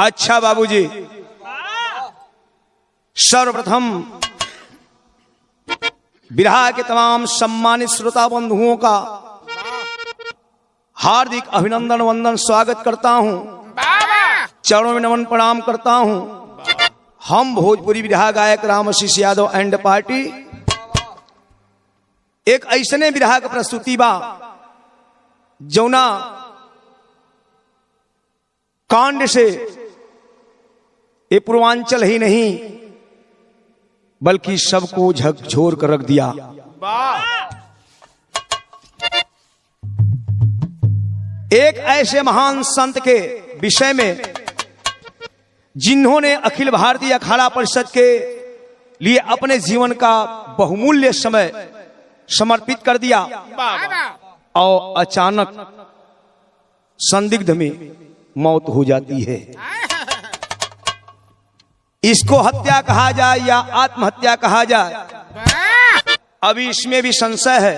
अच्छा बाबूजी, सर्वप्रथम बिरहा के तमाम सम्मानित श्रोता बंधुओं का हार्दिक अभिनंदन वंदन स्वागत करता हूं, चरणों में नमन प्रणाम करता हूं। हम भोजपुरी बिरहा गायक रामआशीष यादव एंड पार्टी एक ऐसने बिरहा का प्रस्तुति बा जौना कांड से ये पूर्वांचल ही नहीं बल्कि सबको झकझोर कर रख दिया। एक ऐसे महान संत के विषय में जिन्होंने अखिल भारतीय अखाड़ा परिषद के लिए अपने जीवन का बहुमूल्य समय समर्पित कर दिया और अचानक संदिग्ध में मौत हो जाती है। इसको हत्या कहा जाए या आत्महत्या कहा जाए, अभी इसमें भी संशय है।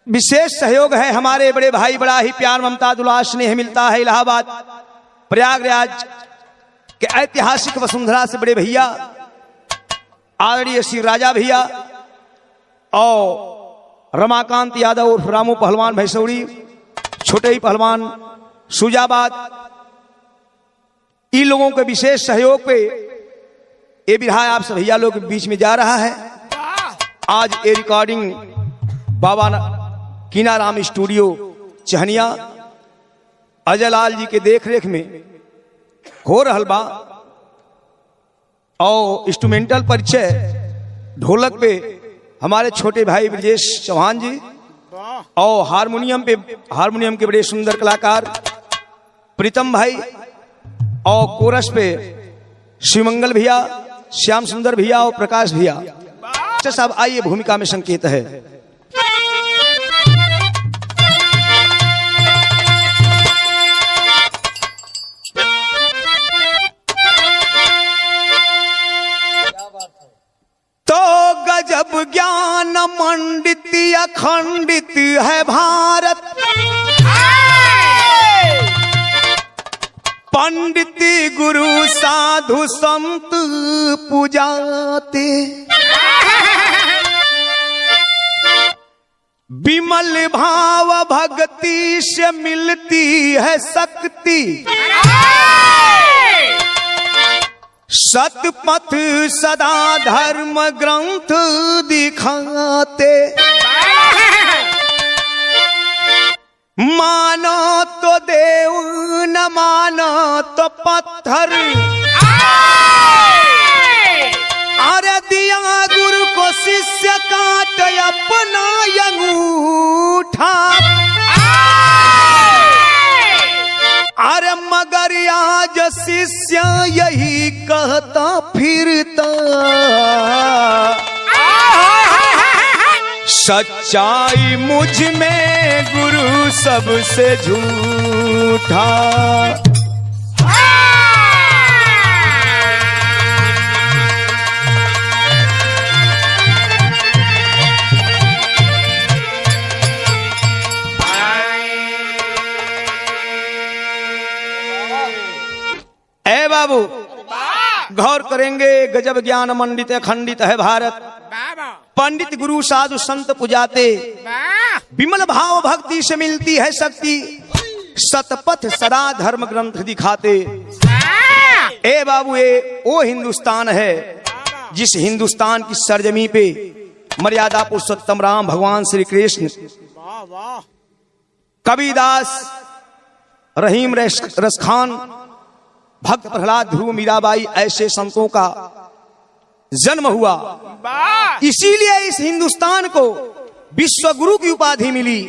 विशेष सहयोग है हमारे बड़े भाई, बड़ा ही प्यार ममता दुलार स्नेह मिलता है इलाहाबाद प्रयागराज के ऐतिहासिक वसुंधरा से बड़े भैया आदरणीय श्री राजा भैया और रमाकांत यादव और रामू पहलवान भैसौड़ी, छोटे ही पहलवान सुजाबाद, इन लोगों के विशेष सहयोग पे ये बिरहा आप सब भैया लोग के बीच में जा रहा है। आज ये रिकॉर्डिंग बाबा कीनाराम स्टूडियो चहनिया अजय लाल जी के देखरेख में हो रहल बा और इंस्ट्रूमेंटल परिचय ढोलक पे हमारे छोटे भाई ब्रजेश चौहान जी और हारमोनियम के बड़े सुंदर कलाकार प्रीतम भाई और कोरस पे शिवमंगल भैया, श्याम सुंदर भैया और प्रकाश भैया। अच्छा साहब आइए, भूमिका में संकेत है। तो गजब ज्ञान मंडित अखंडित है भारत, पंडित गुरु साधु संत पूजाते, विमल भाव भक्ति से मिलती है शक्ति, सतपथ सदा धर्म ग्रंथ दिखाते, मानो तो देव न मानो तो पत्थर, अरे दिया गुरु को शिष्य काट अपना अंगूठा, अरे मगर आज शिष्य यही कहता फिरता, सच्चाई मुझ में गुरु सबसे झूठा। ए बाबू, गौर करेंगे, गजब ज्ञान मंडित अखंडित है भारत, पंडित गुरु साधु संत पुजाते, विमल भाव भक्ति से मिलती है शक्ति, सतपथ सदा धर्म ग्रंथ दिखाते। ए बाबू, ये वो हिंदुस्तान है जिस हिंदुस्तान की सरजमी पे मर्यादा पुरुषोत्तम राम भगवान श्री कृष्ण, कबीरदास, रहीम रसखान, भक्त प्रहलाद, ध्रुव, मीराबाई, ऐसे संतों का जन्म हुआ। इसीलिए इस हिंदुस्तान को विश्व गुरु की उपाधि मिली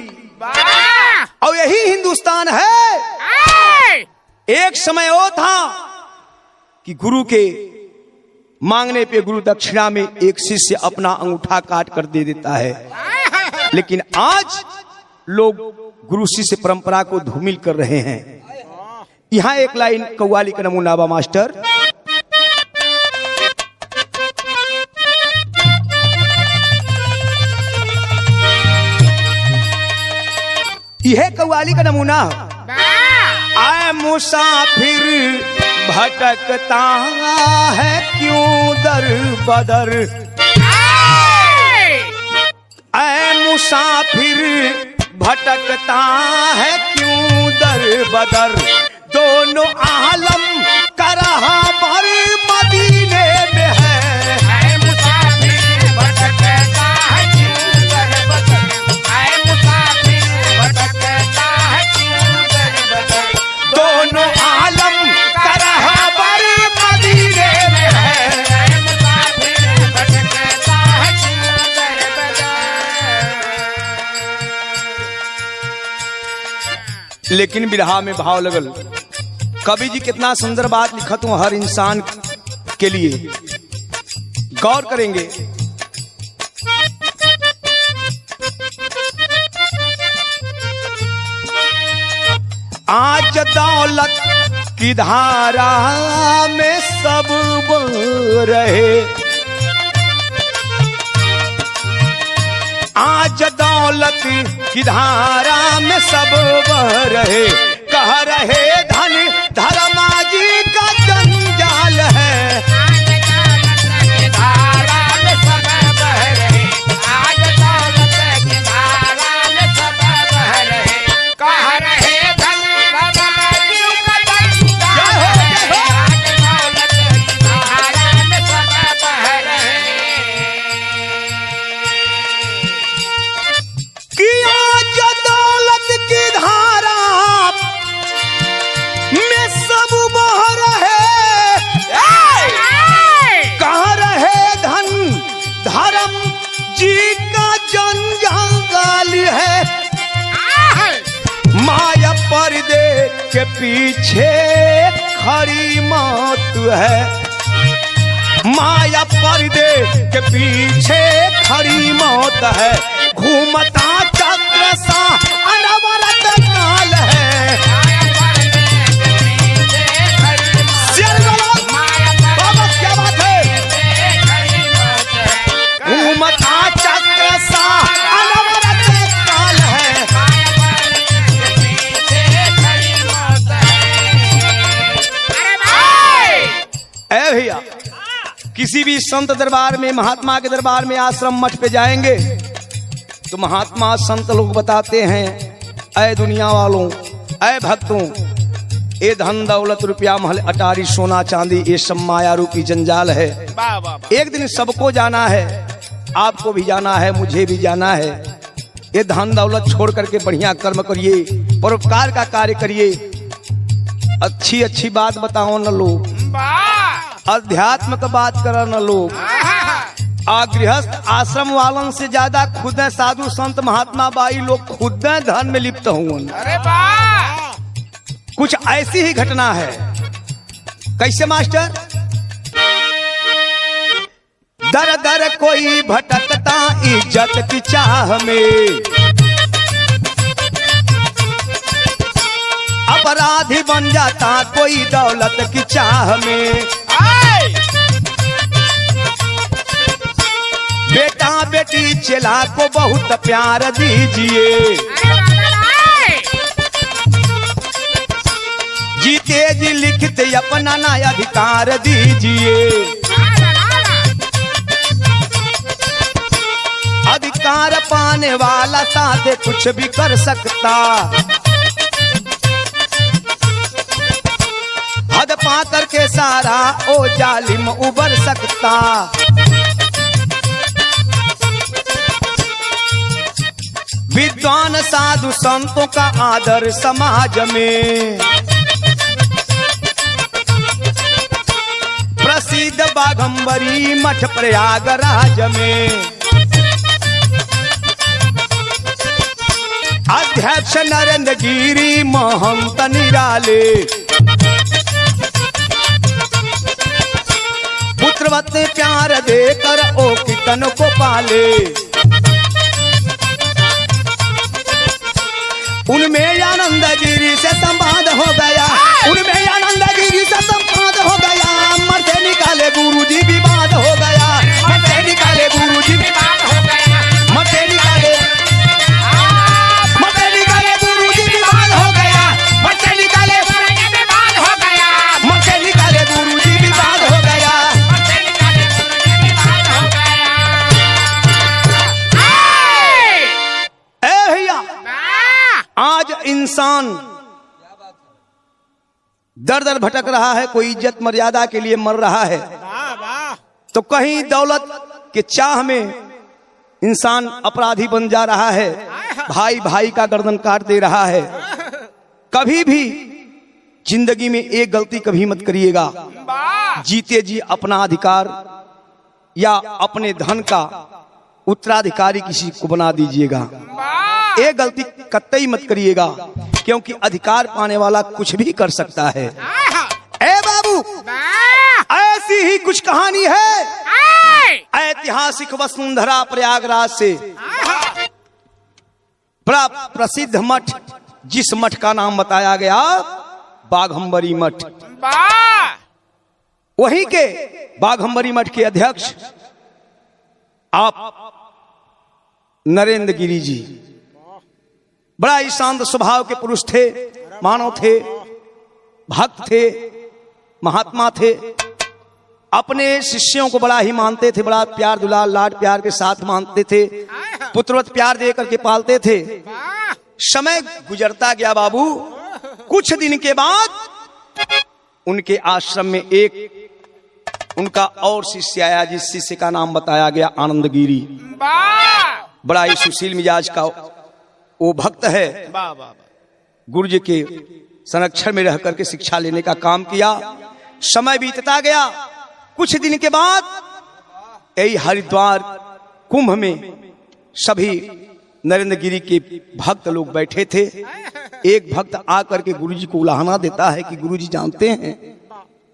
और यही हिंदुस्तान है। एक समय वो था कि गुरु के मांगने पे गुरु दक्षिणा में एक शिष्य अपना अंगूठा काट कर दे देता है, लेकिन आज लोग गुरु शिष्य परंपरा को धूमिल कर रहे हैं। यहां एक लाइन कव्वाली का नमूना बा मास्टर। यह कव्वाली का नमूना आए मुसाफिर भटकता है क्यों दर बदर, ऐ मुसाफिर भटकता है क्यों दर बदर, दोनों आलम का रहा भर मदीने में है। ऐ मुसाफिर भटकता है क्यों दर बदर, ऐ मुसाफिर भटकता है क्यों दर बदर, दोनों आलम का रहा भर मदीने में है। ऐ मुसाफिर भटकता है क्यों दर बदर। लेकिन बिरहा में भाव लगल। कवि जी कितना सुंदर बात लिखत हूं हर इंसान के लिए, गौर करेंगे। आज दौलत की धारा में सब बह रहे, आज दौलत की धारा में सब बह रहे, कह रहे धन धर्मा जी का जंजाल है। आज दौलत की धारा में सब बह रहे, आज दौलत की धारा में सब बह रहे, कह रहे धन धर्माजी का जंजाल है। आज दौलत की धारा में सब बह रहे, कि आज दौलत की धारा में सब बह रहे, कह रहे धन धर्म जी का जंजाल है। माया पर्दे के पीछे खड़ी मौत है, माया पर्दे के पीछे खड़ी मौत है, घूमता चक्र सा अनवरत काल है। बाबा क्या बात है, घूमता चक्र सा अनवरत काल है। ऐ भैया, किसी भी संत दरबार में, महात्मा के दरबार में, आश्रम मठ पे जाएंगे तो महात्मा संत लोग बताते हैं, ऐ दुनिया वालों, ऐ भक्तों, ये धन दौलत रुपया महल अटारी सोना चांदी ये सब माया रूपी जंजाल है। एक दिन सबको जाना है, आपको भी जाना है, मुझे भी जाना है। ये धन दौलत छोड़ करके बढ़िया कर्म करिए, परोपकार का कार्य करिए, अच्छी अच्छी बात बताओ न लोग, अध्यात्म का बात करो न लोग। गृहस्थ आश्रम वालन से ज्यादा खुद साधु संत महात्मा बाई लोग खुद धन में लिप्त हुए। अरे वाह, कुछ ऐसी ही घटना है। कैसे मास्टर? दर दर कोई भटकता इज्जत की चाह में, अपराधी बन जाता कोई दौलत की चाह में। बेटा बेटी चेला को बहुत प्यार दीजिए, जीते जी लिखते अपना नया अधिकार दीजिए। अधिकार पाने वाला साथे कुछ भी कर सकता, हद पा करके सारा ओ जालिम उबर सकता। विद्वान साधु संतों का आदर समाज में, प्रसिद्ध बाघंबरी मठ प्रयागराज में। अध्यक्ष नरेंद्र गिरी महंत निराले, पुत्रवत प्यार देकर ओ कितन को पाले। उनमें आनंद गिरी से संवाद हो गया, उनमें आनंद गिरी से संवाद हो गया। मर से निकाले गुरुजी विवाद हो गया, मर से निकाले गुरुजी विवाद हो गया, मर से निकाले गुरुजी विवाद हो गया, मर से निकाले इंसान दर दर भटक रहा है, कोई इज्जत मर्यादा के लिए मर रहा है, तो कहीं दौलत के चाह में इंसान अपराधी बन जा रहा है, भाई भाई का गर्दन काट दे रहा है। कभी भी जिंदगी में एक गलती कभी मत करिएगा, जीते जी अपना अधिकार या अपने धन का उत्तराधिकारी किसी को बना दीजिएगा। एक गलती कतई मत करिएगा, क्योंकि अधिकार पाने वाला कुछ भी कर सकता है। ए बाबू, ऐसी ही कुछ कहानी है ऐतिहासिक वसुंधरा प्रयागराज से। बड़ा प्रसिद्ध मठ, जिस मठ का नाम बताया गया बाघंबरी मठ, वहीं के बाघंबरी मठ के अध्यक्ष आप नरेंद्र गिरी जी बड़ा ही शांत स्वभाव के पुरुष थे, मानव थे, भक्त थे, महात्मा थे। अपने शिष्यों को बड़ा ही मानते थे, बड़ा प्यार दुलार लाड प्यार के साथ मानते थे, पुत्रवत प्यार दे करके पालते थे। समय गुजरता गया बाबू। कुछ दिन के बाद उनके आश्रम में एक उनका और शिष्य आया, जिस शिष्य का नाम बताया गया आनंद गिरी। बड़ा ही सुशील मिजाज का वो भक्त है। गुरु जी के संरक्षण में रह करके शिक्षा लेने का काम किया। समय बीतता गया। कुछ दिन के बाद यही हरिद्वार कुंभ में सभी नरेंद्र गिरी के भक्त लोग बैठे थे। एक भक्त आकर के गुरु जी को उलाहना देता है कि गुरु जी जानते हैं,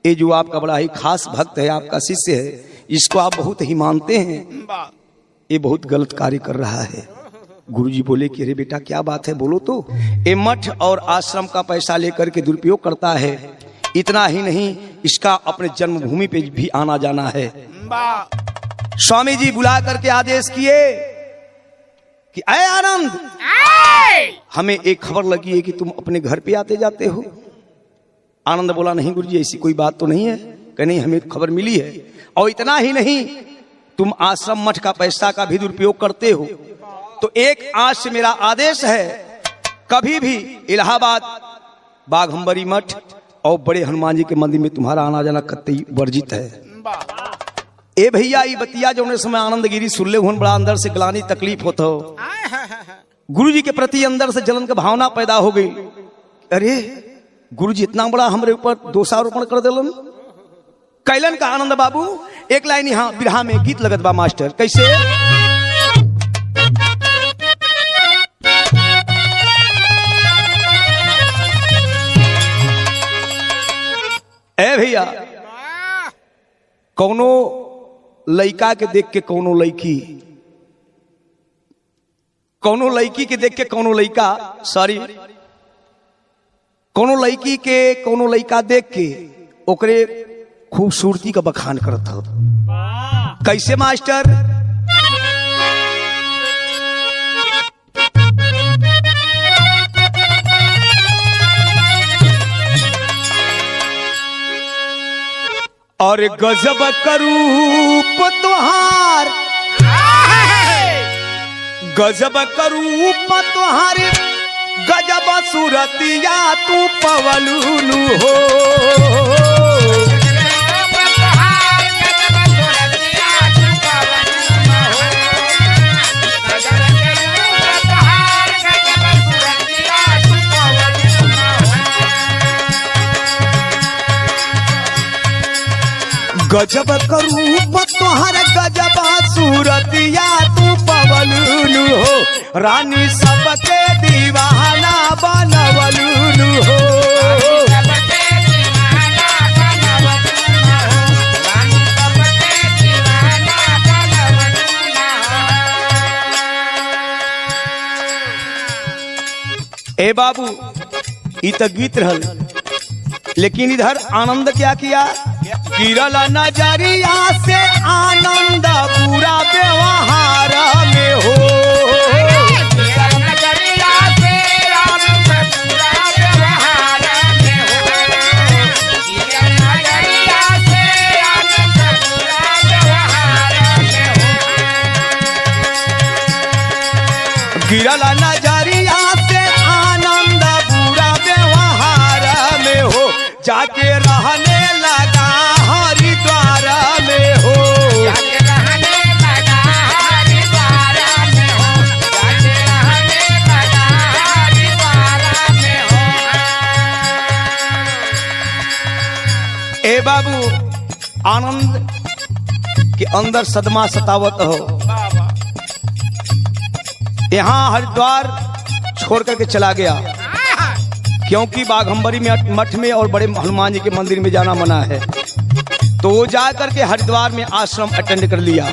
ये जो आपका बड़ा ही खास भक्त है, आपका शिष्य है, इसको आप बहुत ही मानते हैं, ये बहुत गलत कार्य कर रहा है। गुरुजी बोले कि अरे बेटा क्या बात है, बोलो तो। ये मठ और आश्रम का पैसा लेकर के दुरुपयोग करता है। इतना ही नहीं, इसका अपने जन्मभूमि पे भी आना जाना है। स्वामी जी बुला करके आदेश किए कि अय आनंद, हमें एक खबर लगी है कि तुम अपने घर पे आते जाते हो। आनंद बोला नहीं गुरुजी, ऐसी कोई बात तो नहीं है। कह नहीं, हमें खबर मिली है। और इतना ही नहीं, तुम आश्रम मठ का पैसा का भी दुरुपयोग करते हो। तो एक आज से मेरा आदेश है, कभी भी इलाहाबाद बाघंबरी मठ और बड़े हनुमान जी के मंदिर में तुम्हारा आना जाना कतई वर्जित है। ए भैया, ये बतिया जो उन्हें समय आनंद गिरी सुन ले, बड़ा अंदर से गलानी तकलीफ होता हो। गुरु जी के प्रति अंदर से जलन की भावना पैदा हो गई। अरे गुरु जी इतना बड़ा हमारे ऊपर दोषारोपण कर दिलन। कैलन का आनंद बाबू एक लाइन यहाँ बिरहा में गीत लगत बा मास्टर, कैसे? ए भैया, कौनो लइका के देख के कौनो लइकी, कौनो लइकी के देख के कौनो लइका, सॉरी, कौनो लइकी के कौनो लइका देख के ओकरे खूबसूरती का बखान करत हो। कैसे मास्टर? और गजब करूप तुहार, गजब करूप तुहार, गजब सूरतिया तू पवलूनु हो। गजब करूप तोहर गजब सूरतिया तू पवलूनु हो। रानी सबके दीवाना बनवलूनु हो। ए बाबू, ई तो गीत रहल, लेकिन इधर आनंद क्या किया? गिरल नजरिया से आनंद पूरा व्यवहार में हो। गिरल नजरिया से आनंद पूरा व्यवहार में हो। गिरल नजरिया से आनंद पूरा व्यवहार में हो। गिरल नजरिया से आनंद पूरा जाके रहने लगा हरिद्वार में हो। जाके रहने लगा हरिद्वार में हो, जाके रहने लगा हरिद्वार में हो। ए बाबू, आनंद के अंदर सदमा सतावत हो। यहाँ हरिद्वार छोड़ करके चला गया, क्योंकि बाघंबरी में मठ में और बड़े हनुमान जी के मंदिर में जाना मना है। तो वो जा करके हरिद्वार में आश्रम अटेंड कर लिया।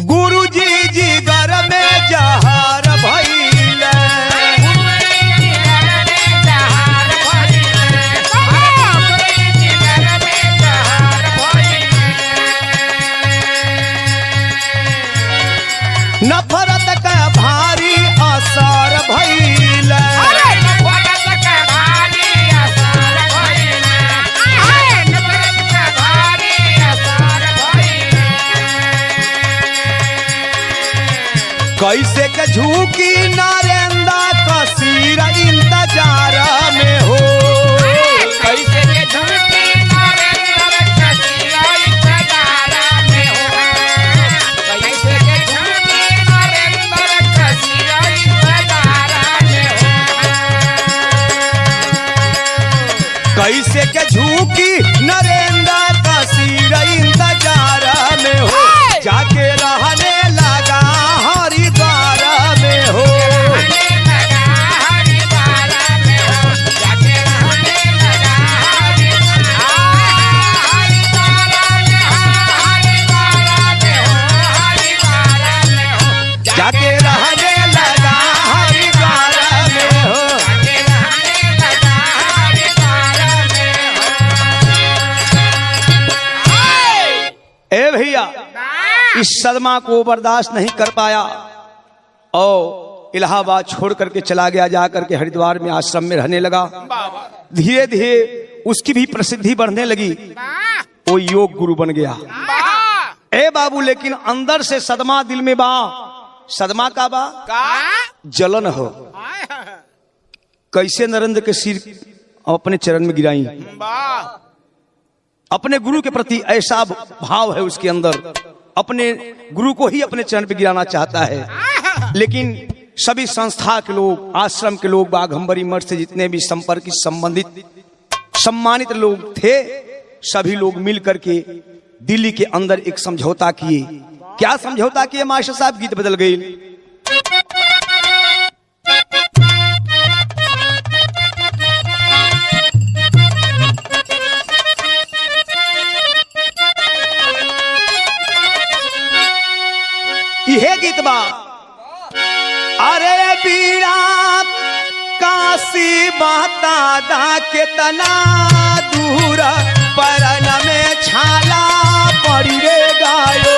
गुरुजी जी घर में जहर भइले, नफरत का भारी असर भइले, कैसे के झूकी नरेंद्र कसीर इंतजार में हो। कैसे के झूठी नरेंद्र कसीर इंतजार में हो, कैसे के झूठी नरेंद्र कसीर इंतजार में हो। कैसे के झूकी नरेंद्र कसीर इंतजार में हो। जाके रहने लगा हरिद्वार में हो। जाके रहने लगा हरिद्वार में हो। ए भैया, इस सदमा को बर्दाश्त नहीं कर पाया और इलाहाबाद छोड़ करके चला गया। जा करके हरिद्वार में आश्रम में रहने लगा। धीरे धीरे उसकी भी प्रसिद्धि बढ़ने लगी। वो योग गुरु बन गया। ए बाबू, लेकिन अंदर से सदमा दिल में बा। सदमा का बा जलन हो। कैसे नरेंद्र के सिर अपने चरण में गिराई। अपने गुरु के प्रति ऐसा भाव है उसके अंदर, अपने गुरु को ही अपने चरण पे गिराना चाहता है। लेकिन सभी संस्था के लोग, आश्रम के लोग, बाघंबरी मठ से जितने भी संपर्क संबंधित सम्मानित लोग थे, सभी लोग मिल करके दिल्ली के अंदर एक समझौता किए। क्या समझौता किए मास्टर साहब? गीत बदल गई। यह गीत बा, अरे बीड़ा काशी माता दा केतना दूर परन में छाला पड़ी रे गायो।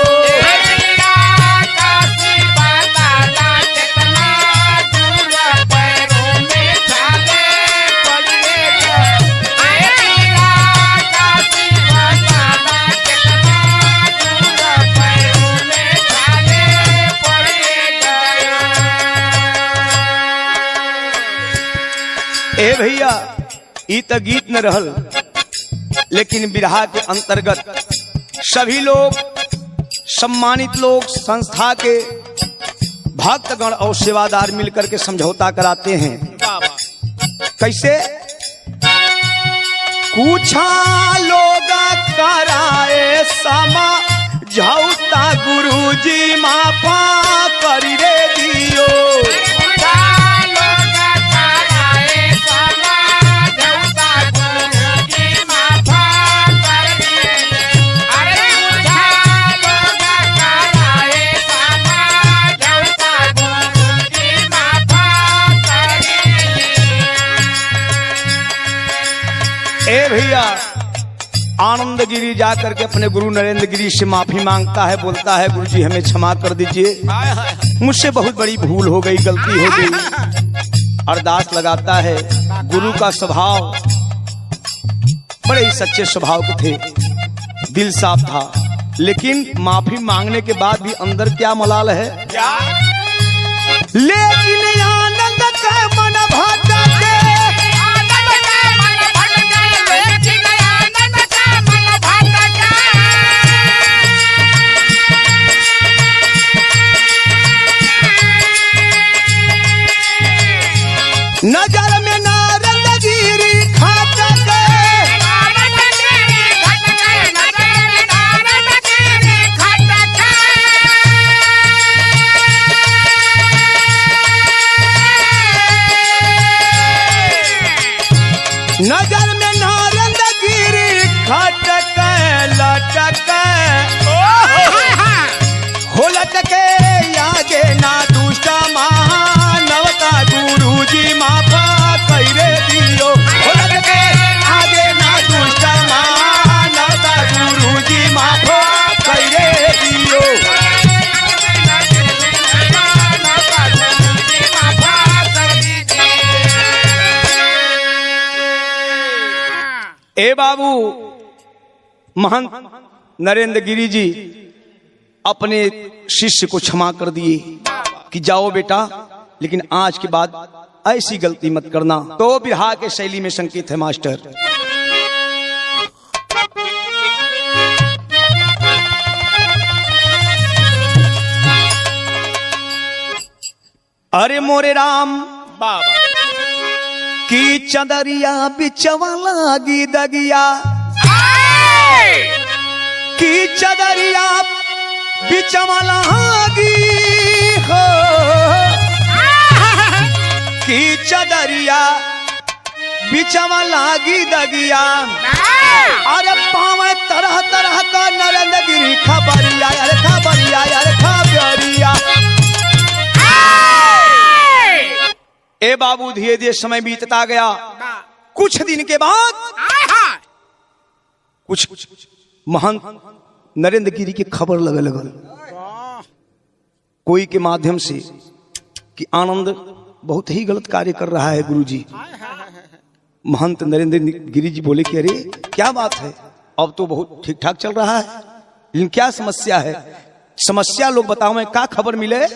ए भैया, ई त गीत न रहल, लेकिन बिरहा के अंतर्गत सभी लोग, सम्मानित लोग, संस्था के भक्तगण और सेवादार मिलकर के समझौता कराते हैं। कैसे? कुछ लोग कराए समझौता गुरुजी माफा करी रे दियो। ए भैया, आनंद गिरी जाकर के अपने गुरु नरेंद्र गिरी से माफी मांगता है, बोलता है गुरुजी हमें क्षमा कर दीजिए, मुझसे बहुत बड़ी भूल हो गई, गलती हो गई। अरदास लगाता है। गुरु का स्वभाव बड़े ही सच्चे स्वभाव के थे, दिल साफ था, लेकिन माफी मांगने के बाद भी अंदर क्या मलाल है। लेकिन आनंद का मन भटके, आनंद का मन बाबू महंत नरेंद्र गिरी जी अपने शिष्य को क्षमा कर दिए कि जाओ बेटा, लेकिन आज के बाद ऐसी गलती मत करना। तो बिरहा के शैली में संकेत है मास्टर। अरे मोरे राम बाबा की चदरिया बिचवा लागी दगिया, की चदरिया बिचवा लागी हो, की चदरिया बिचवा लागी दगिया। अरे पावे तरह तरह का नरेंद्र गिरी खबरिया, अरे खबरिया, अरे खबरिया। ए बाबू धीरे धीरे समय बीतता गया। कुछ दिन के बाद कुछ महंत नरेंद्र गिरी की खबर लगे लगल कोई के माध्यम से कि आनंद बहुत ही गलत कार्य कर रहा है गुरुजी। महंत नरेंद्र गिरी जी बोले कि अरे क्या बात है, अब तो बहुत ठीक ठाक चल रहा है, लेकिन क्या समस्या है? समस्या लोग बताओ, मैं क्या खबर मिले?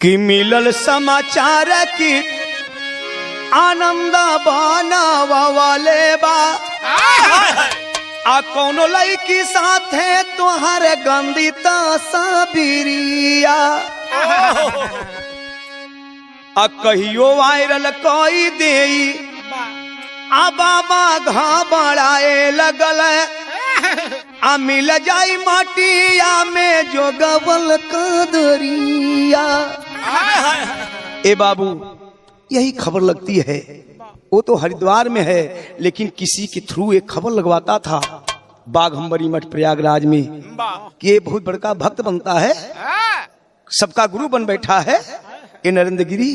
कि मिलल समाचार की आनंद बनावा वाले बा, आ कौनो लड़की साथ है तुहारे गंदी तस्वीरिया, आ कहियो वायरल कोई देई, आ बाबा घबराए लगल, आ मिल जाई माटिया में जो गबल कदरिया। ए बाबू यही खबर लगती है, वो तो हरिद्वार में है, लेकिन किसी के थ्रू एक खबर लगवाता था बाघंबरी मठ प्रयागराज में कि ये बहुत बड़का भक्त बनता है, सबका गुरु बन बैठा है ये नरेंद्र गिरी।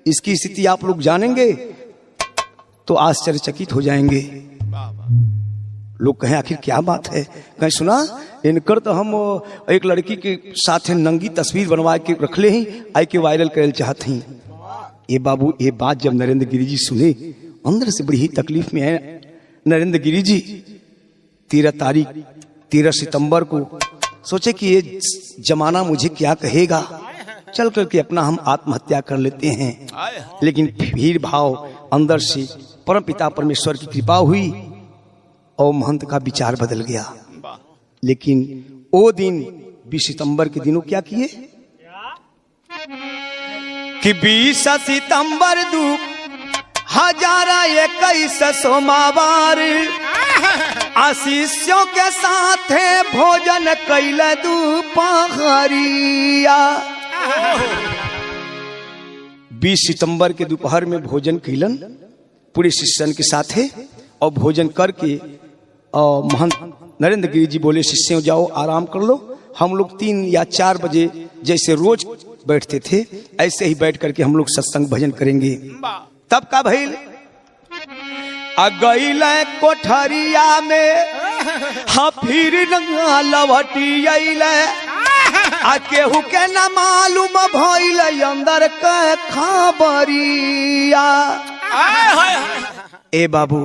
इसकी स्थिति आप लोग जानेंगे तो आश्चर्यचकित हो जाएंगे। लोग कहें आखिर क्या बात है? कहीं सुना इनकर तो हम एक लड़की के साथ नंगी तस्वीर बनवा के रख ले ही आई के वायरल करल चाहते हैं। ये बाबू ये बात जब नरेंद्र गिरी जी सुने, अंदर से बड़ी ही तकलीफ में है नरेंद्र गिरी जी। 13 सितंबर को सोचे कि ये जमाना मुझे क्या कहेगा, चल करके अपना हम आत्महत्या कर लेते हैं। लेकिन फिर भाव अंदर से परम पिता परमेश्वर की कृपा हुई और महंत का विचार बदल गया। लेकिन वो दिन 20 सितंबर के दिनों क्या किए कि 20 सितंबर 2021 सोमवार आशीषों के साथ भोजन कैल दोपहरिया। 20 सितंबर के दोपहर में भोजन कैलन पूरे शिष्यन के साथ और भोजन करके और महंत नरेंद्र गिरी जी बोले शिष्यों जाओ आराम कर लो, हम लोग 3 या 4 बजे जैसे रोज बैठते थे ऐसे ही बैठ करके हम लोग सत्संग भजन करेंगे। तब का भइल गईल कोठरिया में हाँ फिर लवटी आ केहू के न मालूम भइल अंदर के खबरिया। ए बाबू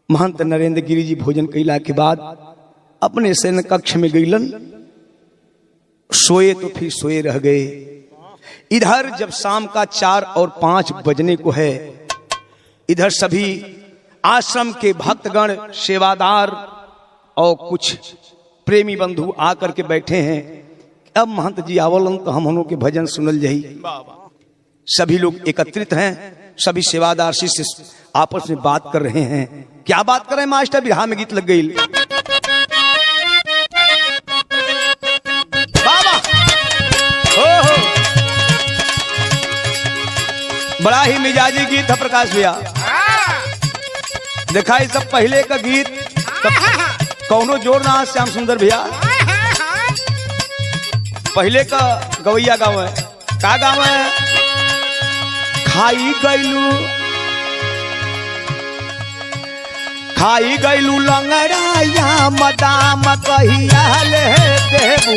महंत नरेंद्र गिरी जी भोजन कैला के बाद अपने शयन कक्ष में गईलन, सोए तो फिर सोए रह गए। इधर जब शाम का 4 और 5 बजने को है, इधर सभी आश्रम के भक्तगण सेवादार और कुछ प्रेमी बंधु आकर के बैठे हैं। अब महंत जी आवलन तो हम उन्हों के भजन सुनल जाई। सभी लोग एकत्रित हैं, सभी सेवादार शिष्य आपस में बात कर रहे हैं। क्या बात कर रहे हैं मास्टर? बिरहा में गीत लग गई। बाबा हो बड़ा ही मिजाजी गीत है प्रकाश भैया। देखा ये सब पहले का गीत कौनो जोर ना श्याम सुंदर भैया। पहले का गवैया गाँव है, का गाँव है? खाई गईलू खाई गईलू लंगड़ाया मदाम कहिया ले देबू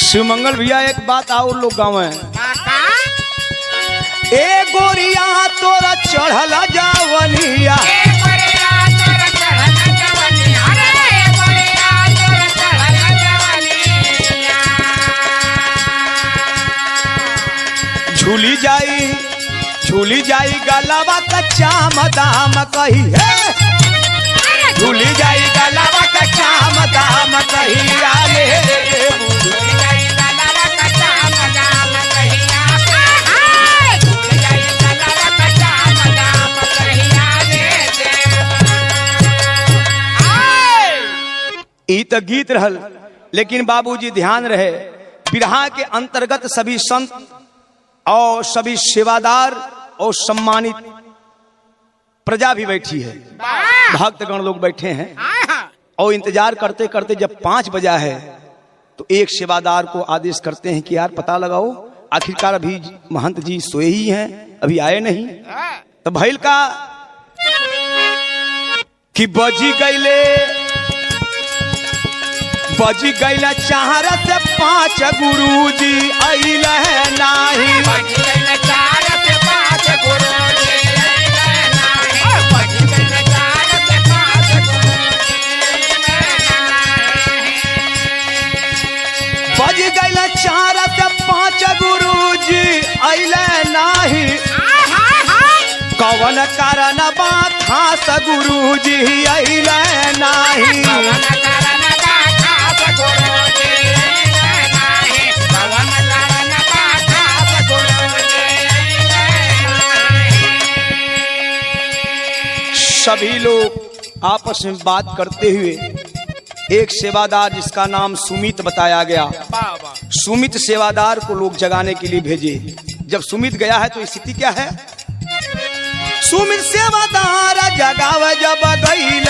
शिवमंगल भैया एक बात और लोग गाँव है ए गोरिया तोरा चढ़ल जावनिया झूली जाई गलावा कच्चा मदाम कही है झूली जाई गलावा कच्चा मदाम कही आले ई तो गीत रहल, लेकिन बाबूजी ध्यान रहे बिरहा के अंतर्गत सभी संत और सभी सेवादार और सम्मानित प्रजा भी बैठी है, भक्तगण लोग बैठे हैं और इंतजार करते करते जब 5 बजा है तो एक सेवादार को आदेश करते हैं कि यार पता लगाओ, आखिरकार अभी महंत जी सोए ही हैं, अभी आए नहीं। तो भैल का कि बजी गईला 4 से 5 गुरुजी अइल नाही बजी गईला 4 से 5 गुरुजी अइल नाही कवन कारण बा खास गुरुजी अइल नाही सभी लोग आपस में बात करते हुए एक सेवादार जिसका नाम सुमित बताया गया, सुमित सेवादार को लोग जगाने के लिए भेजे। जब सुमित गया है तो स्थिति क्या है, सुमित सेवादार जगावे जब गईल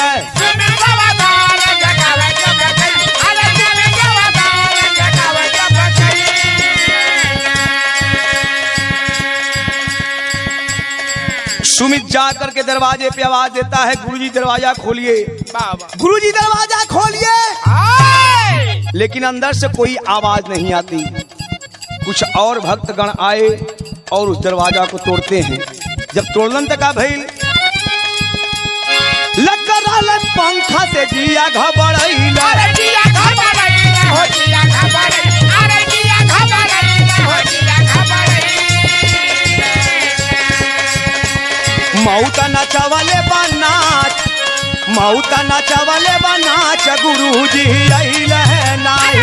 सुमित जाकर के दरवाजे पे आवाज देता है, गुरुजी दरवाजा खोलिए, गुरुजी दरवाजा खोलिए। लेकिन अंदर से कोई आवाज नहीं आती। कुछ और भक्तगण आए और उस दरवाजा को तोड़ते हैं। जब तोड़न तक भइल लग पंखा से जिया घबराइला मौता नचावले बनाच गुरुजी अइल नाही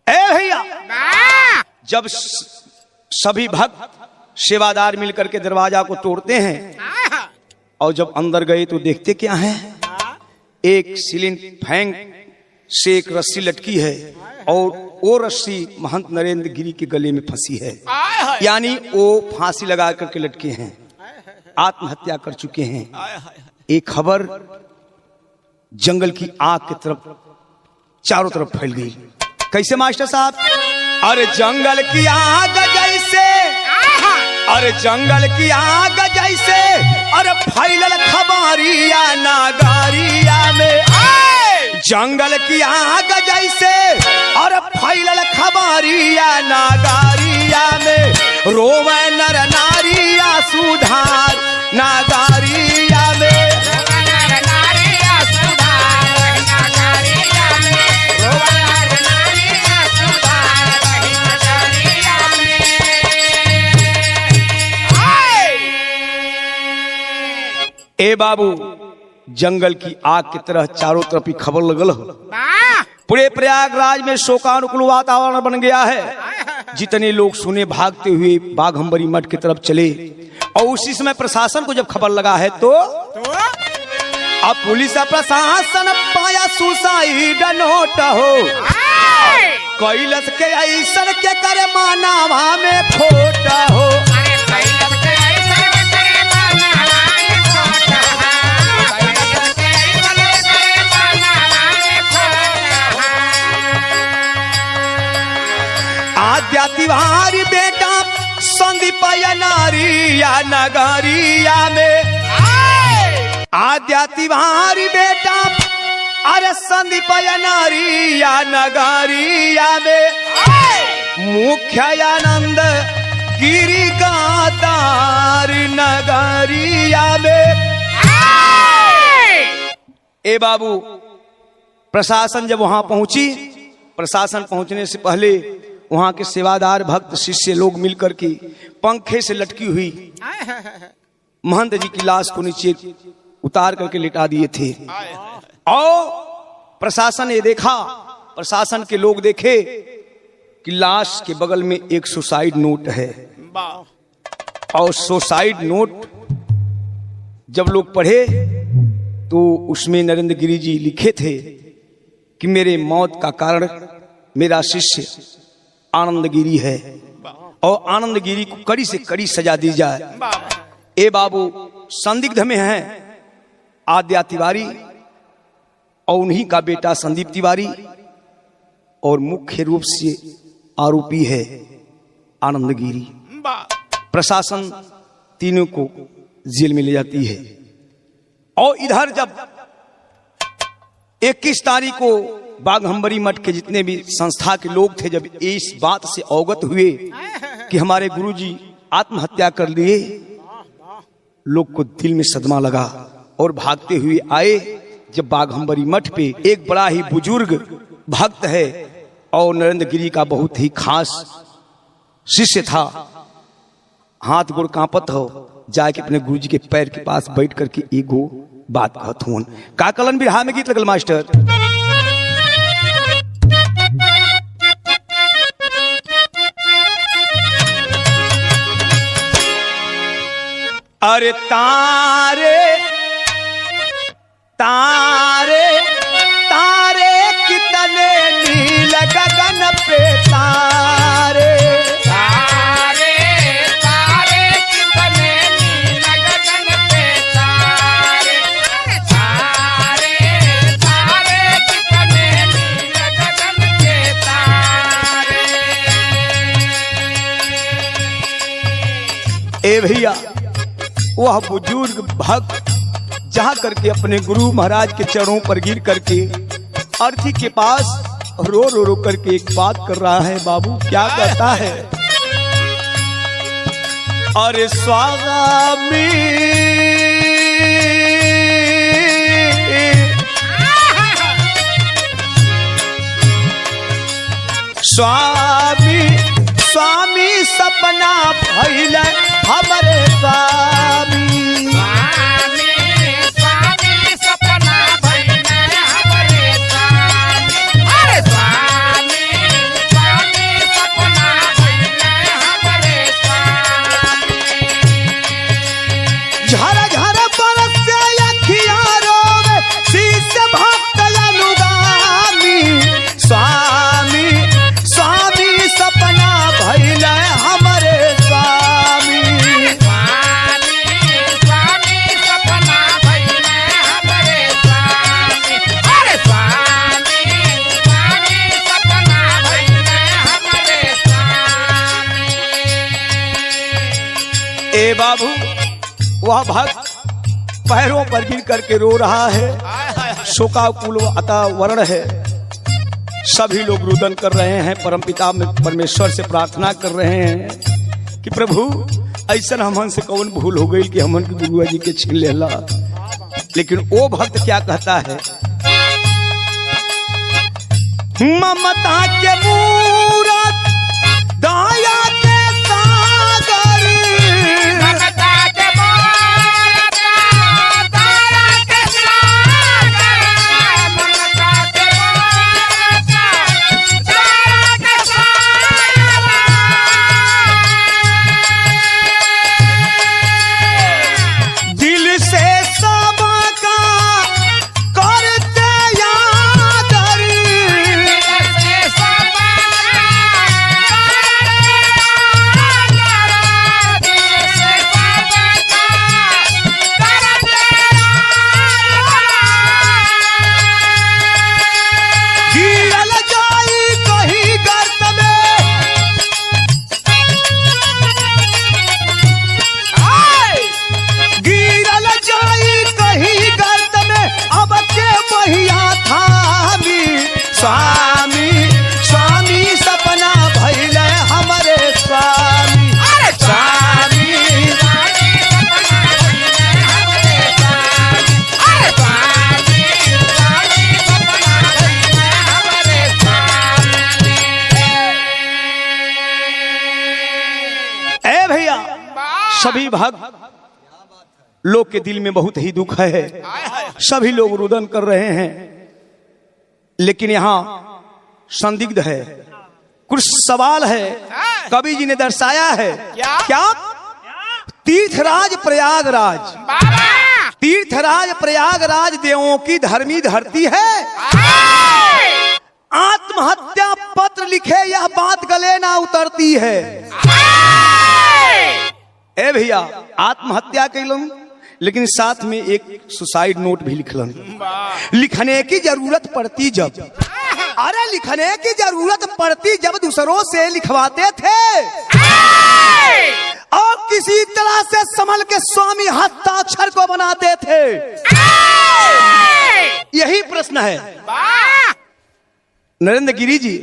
ए भैया, जब सभी भक्त सेवादार मिलकर के दरवाजा को तोड़ते हैं और जब अंदर गए तो देखते क्या है, एक सीलिंग फैंग से एक रस्सी लटकी है और वो रस्सी महंत नरेंद्र गिरी के गले में फंसी है, यानी वो फांसी लगा करके लटके हैं, आत्महत्या कर चुके हैं। एक खबर जंगल की आग की तरफ चारों तरफ फैल गई। कैसे मास्टर साहब? अरे जंगल की आग जैसे, अरे जंगल की आग जैसे, अरे फैलल खबरिया नागारिया में, जंगल की आग जैसे, अरे फैलल खबरिया नागारिया में, रोवे नर नारिया सुधार नागारिया में, ए बाबू जंगल की आग की तरह चारों तरफ ही खबर लगल हो। पूरे प्रयागराज में शोकानुकूल वातावरण बन गया है। जितने लोग सुने भागते हुए बाघंबरी मठ की तरफ चले और उसी समय प्रशासन को जब खबर लगा है तो अब पुलिस प्रशासन पाया सुसाइड नोट हो कैलस के ऐसन के करे मानावा में खोट हो। अरे कैलस के ऐसन के करे मानावा में खोट हो, कैलस के ऐसन के करे मानावा में खोट हो। आद्या तिवारी बेटा संदीप नारिया नगरिया में, आद्या तिवारी बेटा अरे संदीप नारिया नगरिया में, मुख्यानंद गिरी गादार नगरिया में। ए बाबू प्रशासन जब वहां पहुंची, प्रशासन पहुंचने से पहले वहां के सेवादार भक्त शिष्य लोग मिलकर के पंखे से लटकी हुई महंत जी की लाश को नीचे उतार करके लिटा दिए थे। और प्रशासन ने देखा, प्रशासन के लोग देखे कि लाश के बगल में एक सुसाइड नोट है। और सुसाइड नोट जब लोग पढ़े तो उसमें नरेंद्र गिरी जी लिखे थे कि मेरे मौत का कारण मेरा शिष्य आनंद गिरी है और आनंद गिरी को कड़ी से कड़ी सजा दी जाए। ए बाबू संदिग्ध में हैं आद्या तिवारी और उन्हीं का बेटा संदीप तिवारी, और मुख्य रूप से आरोपी है आनंद गिरी। प्रशासन तीनों को जेल में ले जाती है। और इधर जब 21 तारीख को बाघंबरी मठ के जितने भी संस्था के लोग थे, जब इस बात से अवगत हुए कि हमारे गुरुजी आत्महत्या कर लिए, लोग को दिल में सदमा लगा और भागते हुए आए। जब बाघंबरी मठ पे एक बड़ा ही बुजुर्ग भक्त है और नरेंद्र गिरी का बहुत ही खास शिष्य था, हाथ गोड़ कांपत हो, जाके अपने गुरुजी के पैर के पास बैठ करके एगो बात कहत हूं। का कलन बिरहा में गीत लगल मास्टर। अरे तारे तारे तारे कितने नील गगन पे तारे, तारे तारे कितने नील गगन पे तारे, तारे तारे कितने नील गगन पे तारे। ए भैया वह बुजुर्ग भक्त जा करके अपने गुरु महाराज के चरणों पर गिर करके अर्थी के पास रो रो रो करके एक बात कर रहा है। बाबू क्या कहता है? अरे स्वामी स्वामी स्वामी सपना भइल हमरे स्वामी, स्वामी स्वामी सपना भइल हमरे स्वामी, अरे स्वामी स्वामी सपना भइल हमरे स्वामी। झर झर बरसे अखियाँ रोवे शीश भक्त अनुगामी, स्वामी स्वामी सपना भइल हमरे स्वामी, स्वामी स्वामी सपना भइल हमरे स्वामी, अरे स्वामी स्वामी सपना भइल हमरे स्वामी। ए बाबू वह भक्त पैरों पर गिर करके रो रहा है। शोकाकुल वातावरण है, सभी लोग रुदन कर रहे हैं, परमपिता में परमेश्वर से प्रार्थना कर रहे हैं कि प्रभु ऐसा हमन से कौन भूल हो गई कि हमन के गुरुआ जी के छीन लेला। लेकिन वो भक्त क्या कहता है? ममता के मूरत दया के सागर, ममता के मूरत दया के सागर, ममता के मूरत दया के सागर। दिल से सबका सभी भक्त लोग के दिल में बहुत ही दुख है, सभी लोग रुदन कर रहे हैं, लेकिन यहाँ संदिग्ध है, कुछ सवाल है। कवि जी ने दर्शाया है क्या? तीर्थराज प्रयागराज, तीर्थराज प्रयागराज देवों की धर्मी धरती है। आत्महत्या पत्र लिखे यह बात गले ना उतरती है। ए भैया, आत्महत्या कैलन, लेकिन साथ में एक सुसाइड नोट भी लिखलन। लिखने की जरूरत पड़ती जब, अरे लिखने की जरूरत पड़ती जब दूसरों से लिखवाते थे, और किसी तरह से संभल के स्वामी हस्ताक्षर को बनाते थे। यही प्रश्न है। नरेंद्र गिरी जी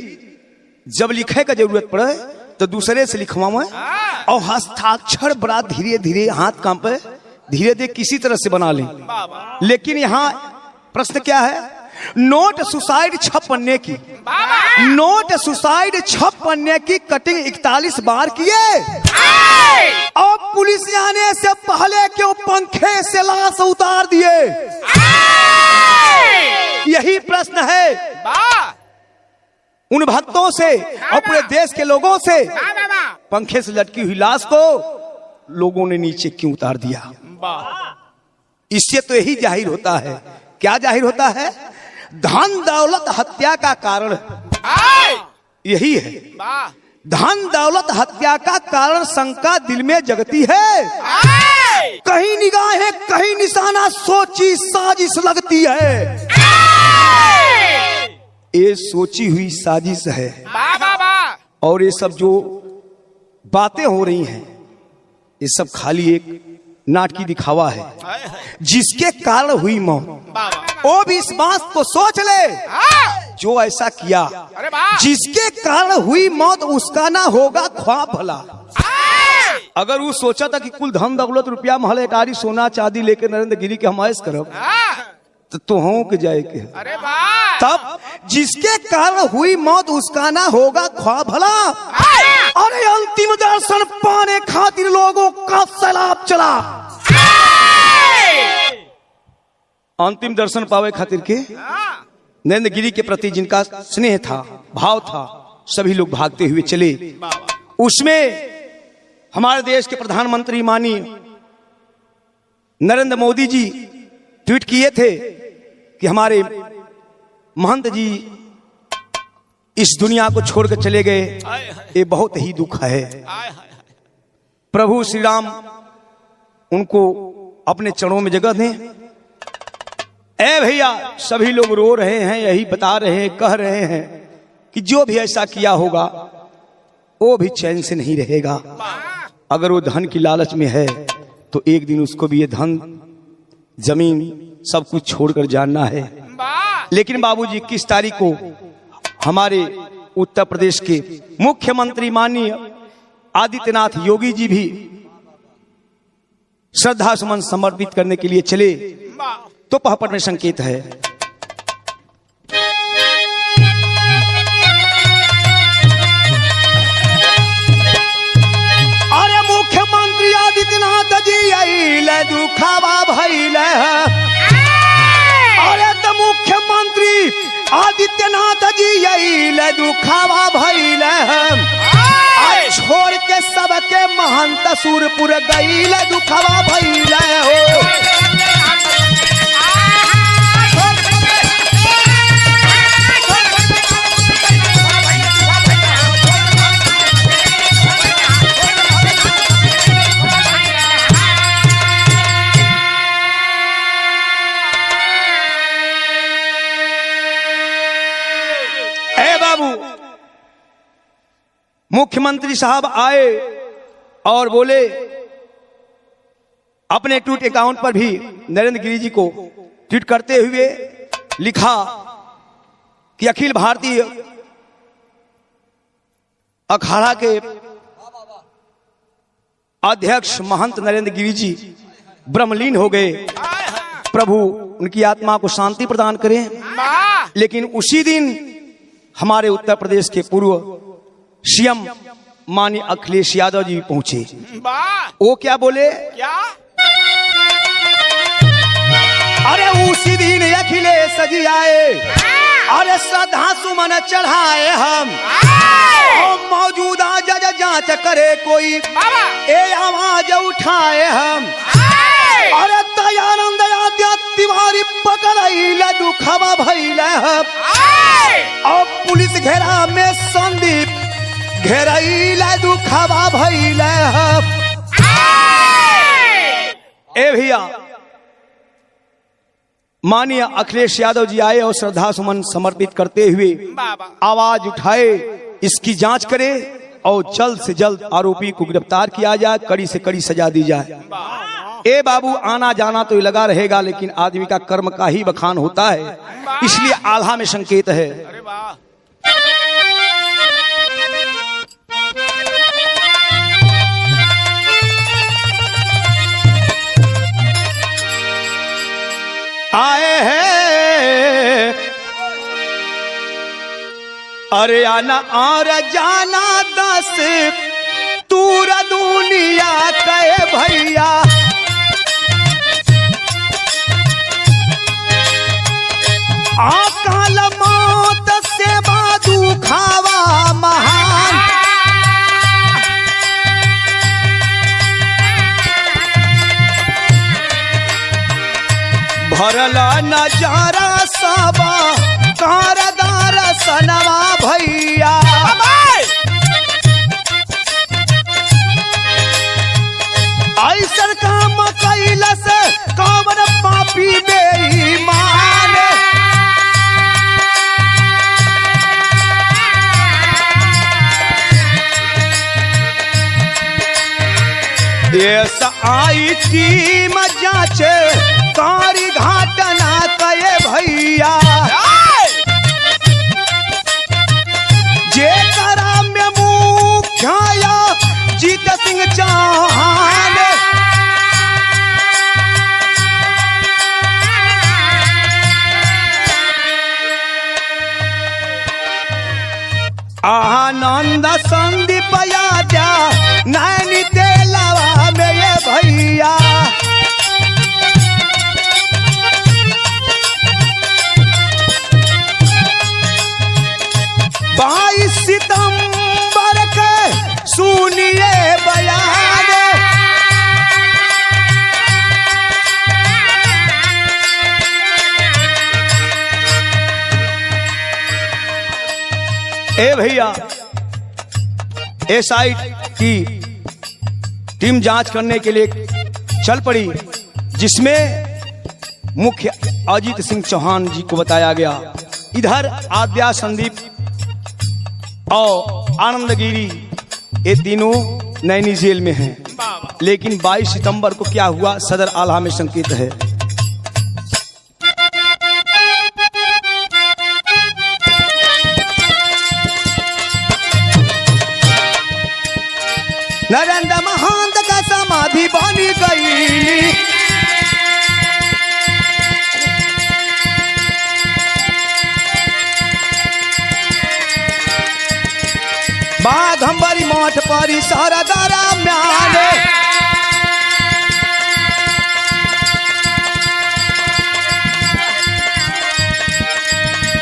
जब लिखे का जरूरत पड़े तो दूसरे से लिखवावे, और हस्ताक्षर बड़ा धीरे धीरे हाथ काम पे धीरे धीरे किसी तरह से बना लें। लेकिन यहाँ प्रश्न क्या है? नोट सुसाइड 6 पन्ने की, नोट सुसाइड 6 पन्ने की कटिंग 41 बार किए, और पुलिस आने से पहले क्यों पंखे से लाश उतार दिए? यही प्रश्न है उन भक्तों से और पूरे देश के लोगों से। पंखे से लटकी हुई लाश को लोगों ने नीचे क्यों उतार दिया? इससे तो यही जाहिर होता है, क्या जाहिर होता है? धन दौलत हत्या का कारण यही है। धन दौलत हत्या का कारण शंका दिल में जगती है। कहीं निगाहें कहीं निशाना सोची साजिश लगती है। ये सोची हुई साजिश है, और ये सब जो बातें हो रही हैं ये सब खाली एक नाटकी दिखावा है। जिसके कारण हुई मौत, वो भी इस बात को सोच ले जो ऐसा किया, जिसके कारण हुई मौत उसका ना होगा ख्वाब भला। अगर वो सोचा था कि कुल धन दौलत रुपया महल अटारी सोना चांदी लेके नरेंद्र गिरी के हमायश करब, तो हो के जाए के, तब जिसके कारण हुई मौत उसका ना होगा ख्वाब भला। अरे अंतिम दर्शन पाने खातिर लोगों का सैलाब चला। अंतिम दर्शन पावे खातिर के नरेंद्र गिरी के प्रति जिनका स्नेह था, भाव था, सभी लोग भागते हुए चले। उसमें हमारे देश के प्रधानमंत्री माननीय नरेंद्र मोदी जी ट्वीट किए थे कि हमारे महंत जी इस दुनिया को छोड़कर चले गए, ये बहुत ही दुख है। प्रभु श्री राम उनको अपने चरणों में जगह दें। ए भैया, सभी लोग रो रहे हैं, यही बता रहे हैं, कह रहे हैं कि जो भी ऐसा किया होगा वो भी चैन से नहीं रहेगा। अगर वो धन की लालच में है तो एक दिन उसको भी ये धन जमीन सब कुछ छोड़कर जाना है। लेकिन बाबूजी 21 तारीख को हमारे उत्तर प्रदेश के मुख्यमंत्री माननीय आदित्यनाथ योगी जी भी श्रद्धा सुमन समर्पित करने के लिए चले, तो पहपट में संकेत है। अरे मुख्यमंत्री आदित्यनाथ जी आइले दुखावा भइले, अरे तो मुख्यमंत्री आदित्यनाथ जी आइले दुखावा भइले, छोड़ के सबके महंत सूरपुर गईले दुखावा भइले हो। मुख्यमंत्री साहब आए और बोले, अपने ट्वीट अकाउंट पर भी नरेंद्र गिरी जी को ट्वीट करते हुए लिखा कि अखिल भारतीय अखाड़ा के अध्यक्ष महंत नरेंद्र गिरी जी ब्रह्मलीन हो गए। प्रभु उनकी आत्मा को शांति प्रदान करें। लेकिन उसी दिन हमारे उत्तर प्रदेश के पूर्व सीएम माननीय अखिलेश यादव जी पहुंचे। वाह वो क्या बोले? क्या अरे उसी दिन अखिलेश जी आए, अरे श्रद्धा सुमन चढ़ाए हम, और मौजूदा जज जांच करे कोई, ए आवाज उठाए हम। अरे दयानंद आद्या तिवारी पकड़ैल दुखवा भैल हम, और पुलिस घेरा में संदीप घेरैल दुखवा भैल हम। ए भैया, माननीय अखिलेश यादव जी आए और श्रद्धा सुमन समर्पित करते हुए आवाज उठाए, इसकी जांच करे और जल्द से जल्द आरोपी को गिरफ्तार किया जाए, कड़ी से कड़ी सजा दी जाए। ए बाबू, आना जाना तो लगा रहेगा, लेकिन आदमी का कर्म का ही बखान होता है, इसलिए आल्हा में संकेत है। अरे वाह आए हैं अरे आना और जाना 10 तूर दुनिया कहे भैया, अकाल मौत से बादू खावा महान, भरला नजारा सबा कारदार सनवा भैया। ऐसन काम कैला से कौन पापी बेईमान, ऐसा आई टीम जांचे कारी घाटना कहे भैया, जे करा में मुखिया जीत सिंह चौहान, आनंद संदीप यादव नैनी तेलवा में ये भैया। 22 सितंबर के सुनिए बयान, ए भैया, एसआई की टीम जांच करने के लिए चल पड़ी, जिसमें मुख्य अजीत सिंह चौहान जी को बताया गया। इधर आद्या, संदीप और आनंदगिरी ये तीनों नैनी जेल में हैं, लेकिन 22 सितंबर को क्या हुआ सदर आल्हा में संकेत है। नरेंद्र महंत का समाधि बनी गई, बाघंबरी मठ परी सरदारा म्याले,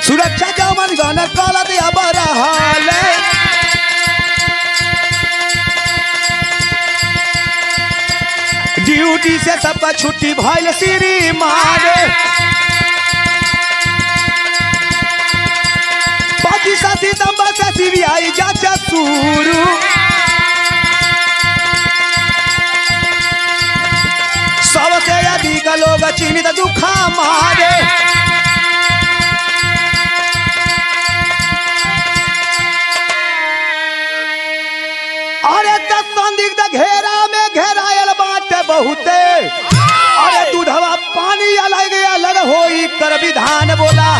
सुरक्षा जवान गण कलत बरहाल, ड्यूटी से सबका छुट्टी भइल श्री मारे, 25 सितंबर से सीबीआई जांच शुरू, सबसे अधिक लोग चिन्हित दुखा मारे, अरे 10 संदिग्ध घेरा में घेरायल बाटे बहुते, अरे दूधवा पानी अलग अलग होई कर विधान बोला।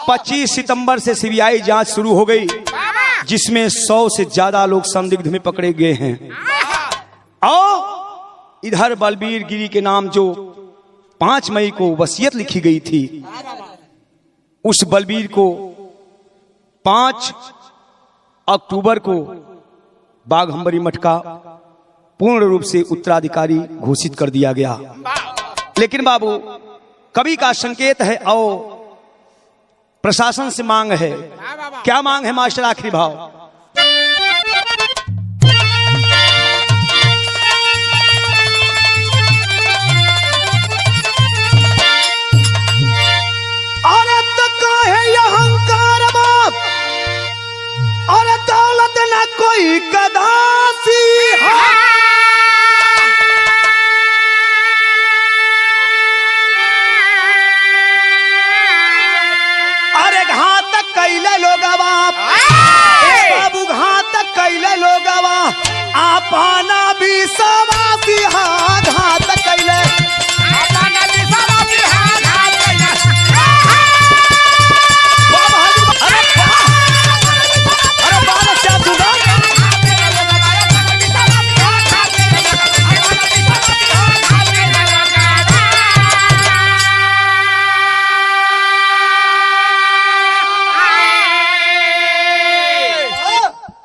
25 सितंबर से सीबीआई जांच शुरू हो गई, जिसमें 100 से ज्यादा लोग संदिग्ध में पकड़े गए हैं। और इधर बलबीर गिरी के नाम जो 5 मई को वसीयत लिखी गई थी, उस बलबीर को 5 अक्टूबर को बाघंबरी मठ का पूर्ण रूप से उत्तराधिकारी घोषित कर दिया गया। लेकिन बाबू, कवि का संकेत है और प्रशासन से मांग है। क्या मांग है मास्टर? आखिरी भाव। अरे तो काहे ये अहंकार बाप, अरे दौलत न कोई कदासी है। अरे घातक कैले लोग बाप, बाबू घातक कैले लोग आपना भी सवासी हा। घातक कैले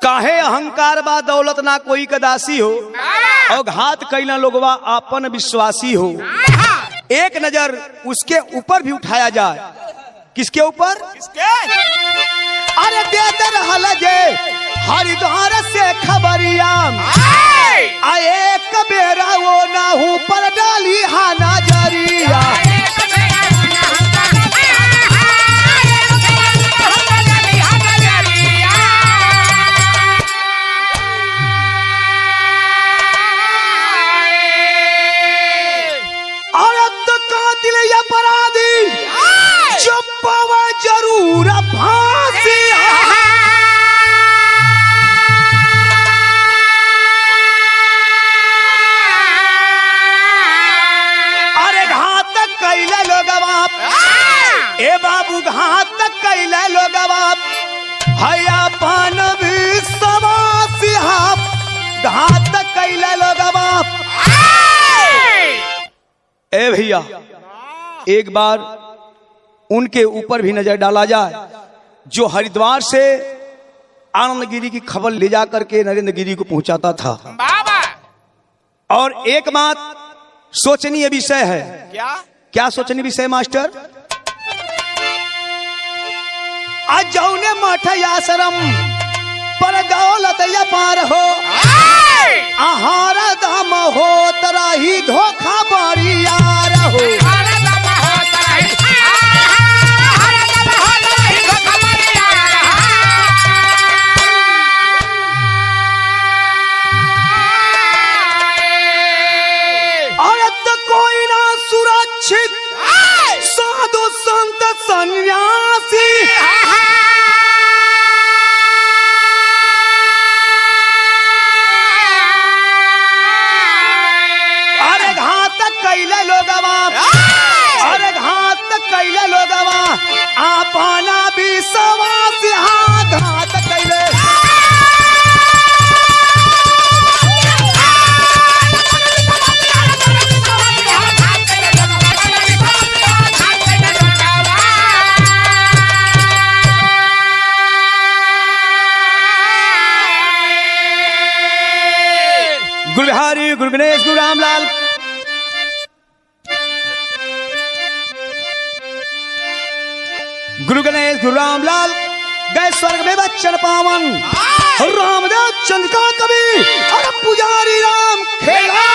काहे अहंकार बा दौलत ना कोई कदासी हो, और घात कैला लोगवा आपन विश्वासी हो। एक नजर उसके ऊपर भी उठाया जाए। किसके ऊपर? अरे देते रहल जे हरिद्वार से खबरिया, एक बेरा वो ना हूं पर डाली हा नजरिया। अपराधी जो पावे जरूर फांसी। अरे घातक कैले लोग बाप, ए बाबू घातक कैले लोग बाप, हया पान भी समासी हा। घातक कैले लोग बाप। ए भैया, एक बार उनके ऊपर भी नजर डाला जाए जो हरिद्वार से आनंद गिरी की खबर ले जाकर के नरेंद्र गिरी को पहुंचाता था। और एक बात सोचनीय विषय है। क्या सोचनीय विषय मास्टर? अजौने मठ आश्रम पर दौलत या पार हो, आहार दाम हो तरा ही धोखा बड़ी यार हो। कोई ना सुरक्षित साधु संत सन्यासी, अरे घातक कैले लोग बाप, अरे घातक कैले लोग बाप, आपना भी सवासी हा। घातक कैले गुरु बिहारी, गुरु गणेश, गुरु रामलाल, गुरु गणेश, गुरु रामलाल गए स्वर्ग में बच्चन पावन। रामदेव चंद का कवि और पुजारी राम खेला।